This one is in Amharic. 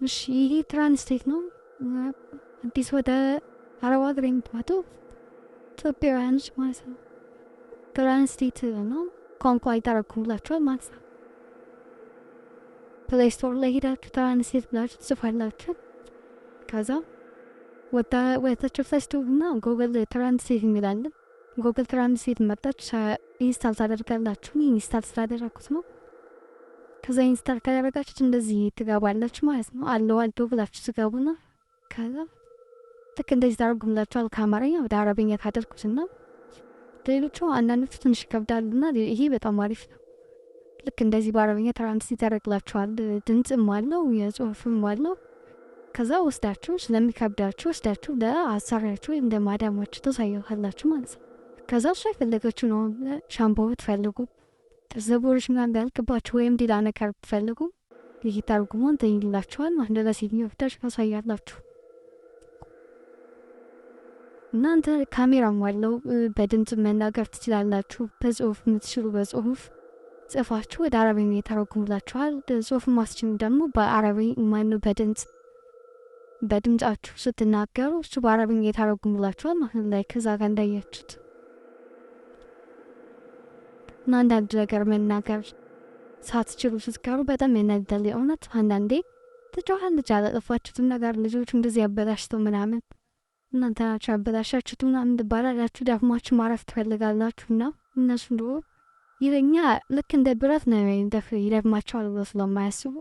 እሺ ይሄ ትራንስሌት ነው። አዲስ ወደ አረብ ሀገር የምትመጡ ኢትዮጵያውያኖች ማለት ነው። ትራንስሌት ነው ቋንቋ ይተረጉምላችኋል ማለት ነው። ፕሌይ ስቶር ላይ ሄዳችሁ ትራንስሌት ብላችሁ ትጽፋላችሁ። ከዛ ወታችሁ ፌስቱና ጉግል ትራንስሌት የሚላለን ጉግል ትራንስሌት መርጣችሁ ኢንስታል ታደርጋላችሁ። ኢንስታል ስላደረኩት ነው። ከዛ ኢንስታል ካደረጋችሁት እንደዚህ ትገባላችሁ ማለት ነው። አለው ብላችሁ ትገቡና ከዛ ልክ እንደዚህ ታደርጉላችኋል። ከአማርኛ ወደ አረብኛ ካደርጉትና ሌሎቹ አንዳንዶቹ ትንሽ ይከብዳሉና ይሄ በጣም አሪፍ ነው። ልክ እንደዚህ በአረብኛ ትራንስሌት ያደርግላችኋል። ድምጽም አለው የጽሁፍም አለው። ከዛ ወስዳችሁ ስለሚከብዳችሁ ወስዳችሁ ለአሰሪያችሁ ወይም ለማዳማችሁ ታሳዩታላችሁ ማለት ነው። ከዛ እሷ የፈለገችው ነው ሻምፖ ብትፈልጉ ዘቦሮች ምናምን ቢያልቅባችሁ ወይም ሌላ ነገር ብትፈልጉ ይህ ተርጉሞ እንትን ይላችኋል ማለት ነው። ለሴትዮ ብታችሁ ታሳያላችሁ። እናንተ ካሜራም አለው በድምጽ መናገር ትችላላችሁ። በጽሁፍ የምትችሉ በጽሁፍ ጽፋችሁ ወደ አረብኛ የተረጉምላችኋል። ጽሁፍ ማስችሉ ደግሞ በአረብኛ ማነው በድምጻችሁ ስትናገሩ እሱ በአረብኛ የተረጉምላችኋል ማለት ነው። ከዛ ጋር እንዳያችሁት እና አንዳንድ ነገር መናገር ሳትችሉ ስትቀሩ በጣም ያናድዳል። የእውነት አንዳንዴ ትጮኻለች ያላጠፋችሁትን ነገር ልጆቹ እንደዚህ ያበላሽተው ምናምን እናንተ ናችሁ ያበላሻችሁት ምናምን ትባላላችሁ። ዳግማችሁ ማረፍ ትፈልጋላችሁና እነሱ እንደው ይለኛ ልክ እንደ ብረት ነው ይደግማቸዋል ብሎ ስለማያስቡ